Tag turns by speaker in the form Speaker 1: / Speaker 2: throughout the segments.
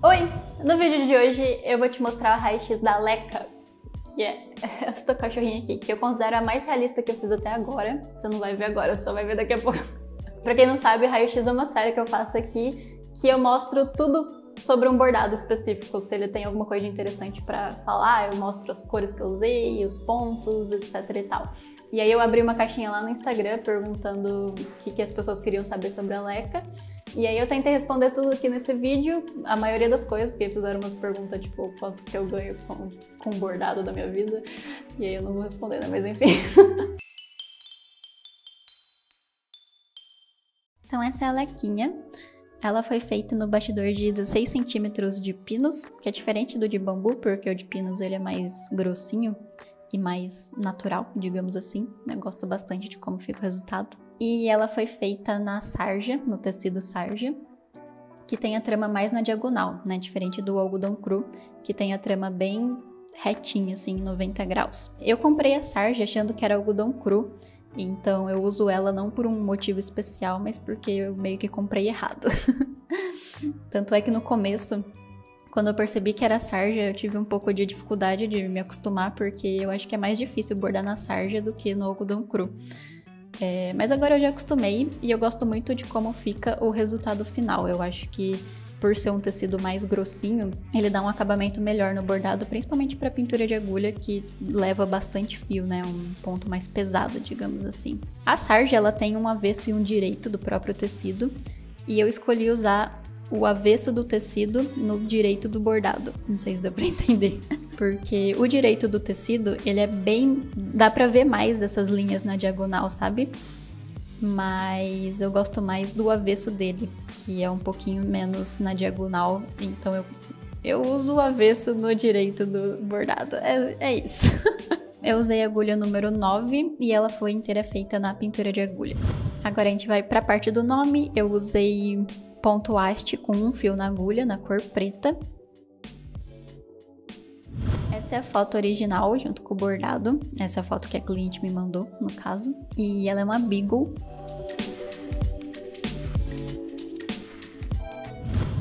Speaker 1: Oi! No vídeo de hoje eu vou te mostrar o raio-x da Leica, que é esta cachorrinha aqui, que eu considero a mais realista que eu fiz até agora. Você não vai ver agora, só vai ver daqui a pouco. Pra quem não sabe, raio-x é uma série que eu faço aqui, que eu mostro tudo sobre um bordado específico. Se ele tem alguma coisa interessante pra falar, eu mostro as cores que eu usei, os pontos, etc e tal. E aí eu abri uma caixinha lá no Instagram perguntando o que as pessoas queriam saber sobre a Leica. E aí eu tentei responder tudo aqui nesse vídeo, a maioria das coisas, porque fizeram umas perguntas tipo quanto que eu ganho com o bordado da minha vida. E aí eu não vou responder, né? Mas enfim. Então essa é a Leiquinha. Ela foi feita no bastidor de 16 centímetros de pinos, que é diferente do de bambu, porque o de pinos ele é mais grossinho e mais natural, digamos assim. Eu gosto bastante de como fica o resultado. E ela foi feita na sarja, no tecido sarja, que tem a trama mais na diagonal, né? Diferente do algodão cru, que tem a trama bem retinha, assim, 90 graus. Eu comprei a sarja achando que era algodão cru, então eu uso ela não por um motivo especial, mas porque eu meio que comprei errado. Tanto é que no começo, quando eu percebi que era sarja, eu tive um pouco de dificuldade de me acostumar, porque eu acho que é mais difícil bordar na sarja do que no algodão cru. Mas agora eu já acostumei e eu gosto muito de como fica o resultado final. Eu acho que por ser um tecido mais grossinho, ele dá um acabamento melhor no bordado, principalmente para pintura de agulha, que leva bastante fio, né? Um ponto mais pesado, digamos assim. A sarja, ela tem um avesso e um direito do próprio tecido, e eu escolhi usar o avesso do tecido no direito do bordado. Não sei se dá pra entender. Porque o direito do tecido, ele é bem... dá pra ver mais essas linhas na diagonal, sabe? Mas eu gosto mais do avesso dele, que é um pouquinho menos na diagonal. Então eu uso o avesso no direito do bordado. É isso. Eu usei a agulha número 9 e ela foi inteira feita na pintura de agulha. Agora a gente vai pra parte do nome. Eu usei ponto haste com um fio na agulha, na cor preta. Essa é a foto original, junto com o bordado. Essa é a foto que a cliente me mandou, no caso. E ela é uma Beagle.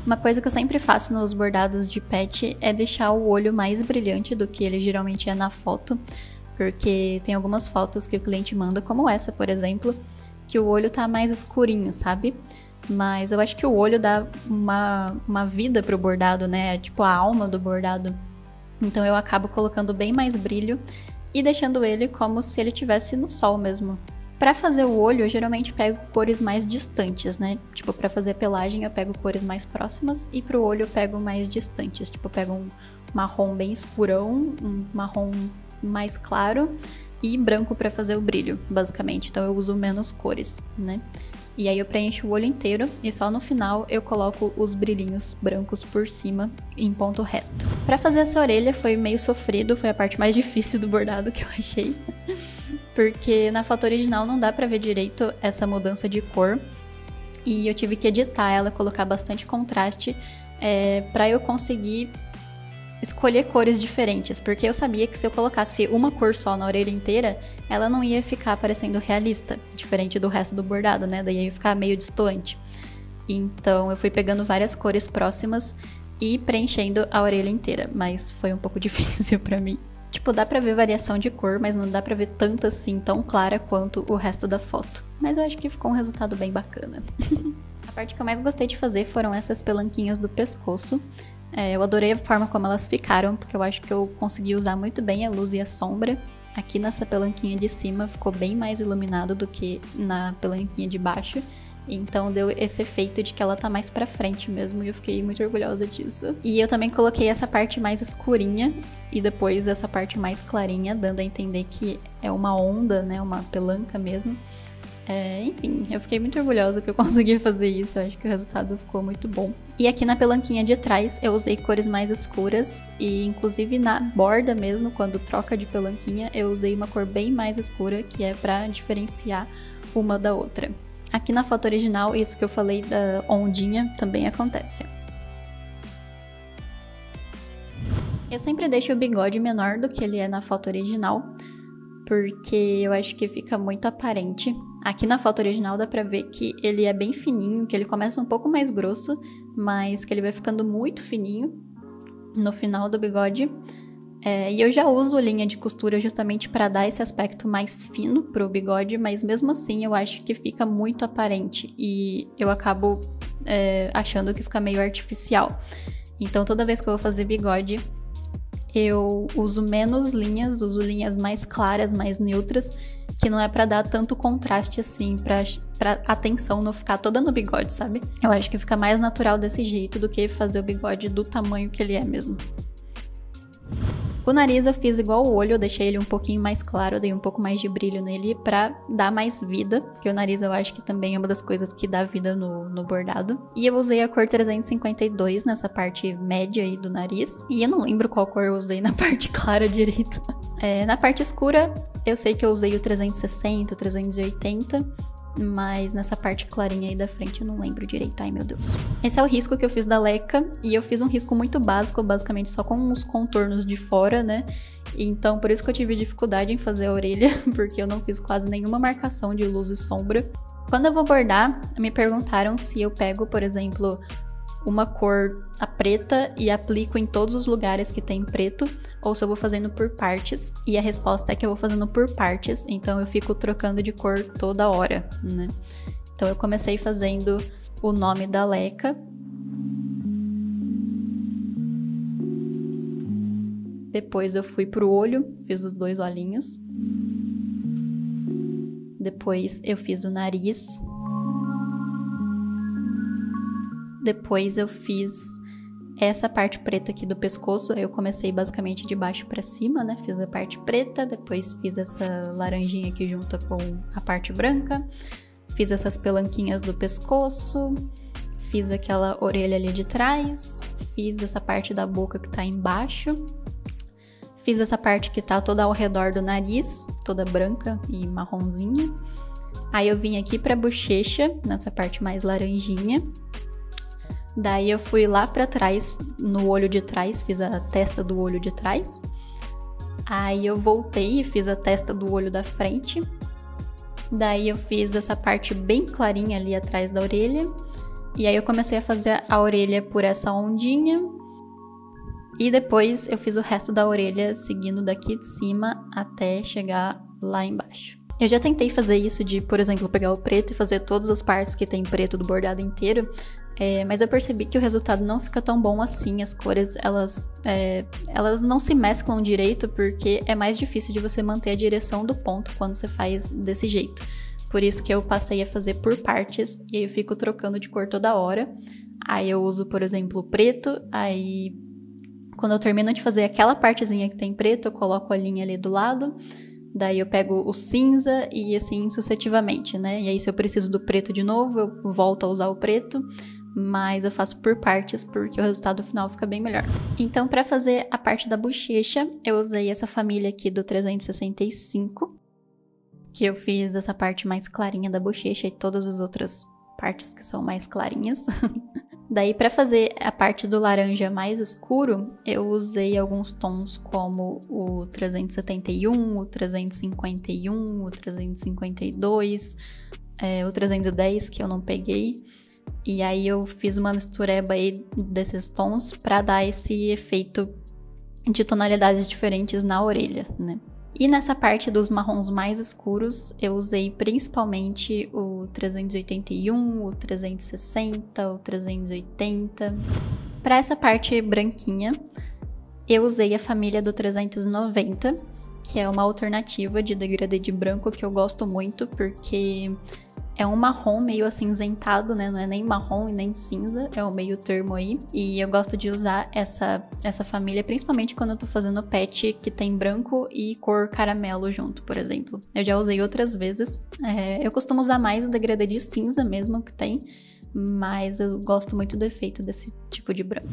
Speaker 1: Uma coisa que eu sempre faço nos bordados de pet é deixar o olho mais brilhante do que ele geralmente é na foto. Porque tem algumas fotos que o cliente manda, como essa, por exemplo, que o olho tá mais escurinho, sabe? Mas eu acho que o olho dá uma vida pro bordado, né? É tipo a alma do bordado. Então eu acabo colocando bem mais brilho e deixando ele como se ele estivesse no sol mesmo. Pra fazer o olho, eu geralmente pego cores mais distantes, né? Tipo, pra fazer pelagem eu pego cores mais próximas e pro olho eu pego mais distantes. Tipo, eu pego um marrom bem escurão, um marrom mais claro e branco pra fazer o brilho, basicamente. Então eu uso menos cores, né? E aí eu preencho o olho inteiro e só no final eu coloco os brilhinhos brancos por cima em ponto reto. Pra fazer essa orelha foi meio sofrido, foi a parte mais difícil do bordado que eu achei. Porque na foto original não dá pra ver direito essa mudança de cor. E eu tive que editar ela, colocar bastante contraste pra eu conseguir escolher cores diferentes, porque eu sabia que se eu colocasse uma cor só na orelha inteira, ela não ia ficar parecendo realista, diferente do resto do bordado, né? Daí ia ficar meio destoante. Então eu fui pegando várias cores próximas e preenchendo a orelha inteira, mas foi um pouco difícil pra mim. Tipo, dá pra ver variação de cor, mas não dá pra ver tanta assim, tão clara quanto o resto da foto. Mas eu acho que ficou um resultado bem bacana. A parte que eu mais gostei de fazer foram essas pelanquinhas do pescoço. Eu adorei a forma como elas ficaram, porque eu acho que eu consegui usar muito bem a luz e a sombra. Aqui nessa pelanquinha de cima ficou bem mais iluminado do que na pelanquinha de baixo. Então deu esse efeito de que ela tá mais pra frente mesmo, e eu fiquei muito orgulhosa disso. E eu também coloquei essa parte mais escurinha e depois essa parte mais clarinha, dando a entender que é uma onda, né, uma pelanca mesmo. Enfim, eu fiquei muito orgulhosa que eu consegui fazer isso, eu acho que o resultado ficou muito bom. E aqui na pelanquinha de trás eu usei cores mais escuras e inclusive na borda mesmo, quando troca de pelanquinha, eu usei uma cor bem mais escura, que é pra diferenciar uma da outra. Aqui na foto original, isso que eu falei da ondinha também acontece. Eu sempre deixo o bigode menor do que ele é na foto original, porque eu acho que fica muito aparente. Aqui na foto original dá pra ver que ele é bem fininho, que ele começa um pouco mais grosso, mas que ele vai ficando muito fininho no final do bigode. E eu já uso linha de costura justamente para dar esse aspecto mais fino pro bigode, mas mesmo assim eu acho que fica muito aparente e eu acabo achando que fica meio artificial. Então toda vez que eu vou fazer bigode, eu uso menos linhas, uso linhas mais claras, mais neutras, que não é pra dar tanto contraste assim, pra atenção não ficar toda no bigode, sabe? Eu acho que fica mais natural desse jeito do que fazer o bigode do tamanho que ele é mesmo. O nariz eu fiz igual o olho, eu deixei ele um pouquinho mais claro, eu dei um pouco mais de brilho nele pra dar mais vida, porque o nariz eu acho que também é uma das coisas que dá vida no bordado. E eu usei a cor 352 nessa parte média aí do nariz, e eu não lembro qual cor eu usei na parte clara direito. Na parte escura, eu sei que eu usei o 360, o 380, mas nessa parte clarinha aí da frente eu não lembro direito. Ai, meu Deus. Esse é o risco que eu fiz da Leica, e eu fiz um risco muito básico, basicamente só com os contornos de fora, né? Então, por isso que eu tive dificuldade em fazer a orelha, porque eu não fiz quase nenhuma marcação de luz e sombra. Quando eu vou bordar, me perguntaram se eu pego, por exemplo, uma cor, a preta, e aplico em todos os lugares que tem preto, ou se eu vou fazendo por partes. E a resposta é que eu vou fazendo por partes, então eu fico trocando de cor toda hora, né? Então eu comecei fazendo o nome da Leica. Depois eu fui pro olho, fiz os 2 olhinhos. Depois eu fiz o nariz. Depois eu fiz essa parte preta aqui do pescoço. Eu comecei basicamente de baixo pra cima, né? Fiz a parte preta, depois fiz essa laranjinha aqui junto com a parte branca. Fiz essas pelanquinhas do pescoço. Fiz aquela orelha ali de trás. Fiz essa parte da boca que tá embaixo. Fiz essa parte que tá toda ao redor do nariz, toda branca e marronzinha. Aí eu vim aqui pra bochecha, nessa parte mais laranjinha. Daí eu fui lá pra trás, no olho de trás, fiz a testa do olho de trás. Aí eu voltei e fiz a testa do olho da frente. Daí eu fiz essa parte bem clarinha ali atrás da orelha. E aí eu comecei a fazer a orelha por essa ondinha. E depois eu fiz o resto da orelha seguindo daqui de cima até chegar lá embaixo. Eu já tentei fazer isso de, por exemplo, pegar o preto e fazer todas as partes que tem preto do bordado inteiro. Mas eu percebi que o resultado não fica tão bom assim, as cores elas não se mesclam direito porque é mais difícil de você manter a direção do ponto quando você faz desse jeito. Por isso que eu passei a fazer por partes e aí eu fico trocando de cor toda hora. Aí eu uso, por exemplo, o preto, aí quando eu termino de fazer aquela partezinha que tem preto, eu coloco a linha ali do lado. Daí eu pego o cinza e assim sucessivamente, né? E aí se eu preciso do preto de novo, eu volto a usar o preto. Mas eu faço por partes porque o resultado final fica bem melhor. Então, para fazer a parte da bochecha, eu usei essa família aqui do 365, que eu fiz essa parte mais clarinha da bochecha e todas as outras partes que são mais clarinhas. Daí, para fazer a parte do laranja mais escuro, eu usei alguns tons como o 371, o 351, o 352, o 310, que eu não peguei. E aí eu fiz uma mistureba aí desses tons pra dar esse efeito de tonalidades diferentes na orelha, né? E nessa parte dos marrons mais escuros, eu usei principalmente o 381, o 360, o 380. Pra essa parte branquinha, eu usei a família do 390, que é uma alternativa de degradê de branco que eu gosto muito, porque é um marrom meio acinzentado, né? Não é nem marrom e nem cinza, é o meio termo aí. E eu gosto de usar essa família, principalmente quando eu tô fazendo patch que tem branco e cor caramelo junto, por exemplo. Eu já usei outras vezes. Eu costumo usar mais o degradê de cinza mesmo que tem, mas eu gosto muito do efeito desse tipo de branco.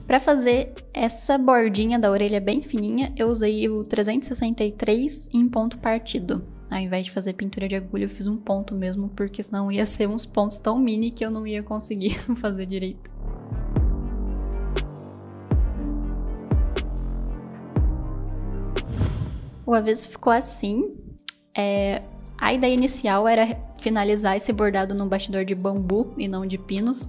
Speaker 1: Pra fazer essa bordinha da orelha bem fininha, eu usei o 363 em ponto partido. Ao invés de fazer pintura de agulha, eu fiz um ponto mesmo, porque senão ia ser uns pontos tão mini que eu não ia conseguir fazer direito. O avesso ficou assim. A ideia inicial era finalizar esse bordado num bastidor de bambu e não de pinos.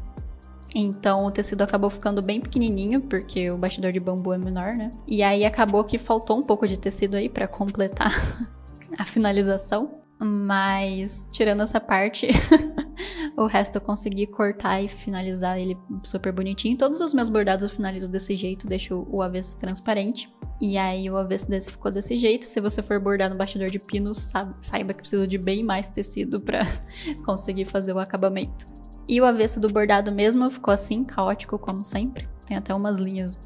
Speaker 1: Então o tecido acabou ficando bem pequenininho, porque o bastidor de bambu é menor, né? E aí acabou que faltou um pouco de tecido aí pra completar a finalização. Mas tirando essa parte, o resto eu consegui cortar e finalizar ele super bonitinho. Todos os meus bordados eu finalizo desse jeito, deixo o avesso transparente. E aí o avesso desse ficou desse jeito. Se você for bordar no bastidor de pinos, saiba que precisa de bem mais tecido pra conseguir fazer o acabamento. E o avesso do bordado mesmo ficou assim, caótico como sempre. Tem até umas linhas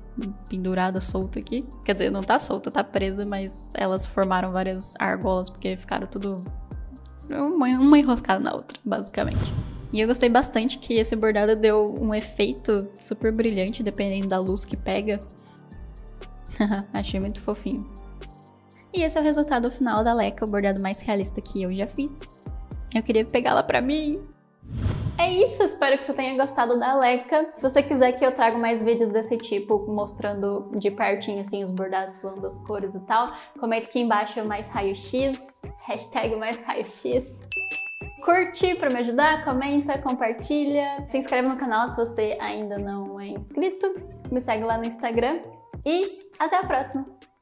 Speaker 1: penduradas, soltas aqui. Quer dizer, não tá solta, tá presa, mas elas formaram várias argolas, porque ficaram tudo uma enroscada na outra, basicamente. E eu gostei bastante que esse bordado deu um efeito super brilhante, dependendo da luz que pega. Achei muito fofinho. E esse é o resultado final da Leca, o bordado mais realista que eu já fiz. Eu queria pegá-la pra mim. É isso, espero que você tenha gostado da Leca. Se você quiser que eu traga mais vídeos desse tipo, mostrando de pertinho assim os bordados, falando das cores e tal, comenta aqui embaixo mais raio-x, hashtag mais raio-x. Curte pra me ajudar, comenta, compartilha, se inscreve no canal se você ainda não é inscrito, me segue lá no Instagram e até a próxima!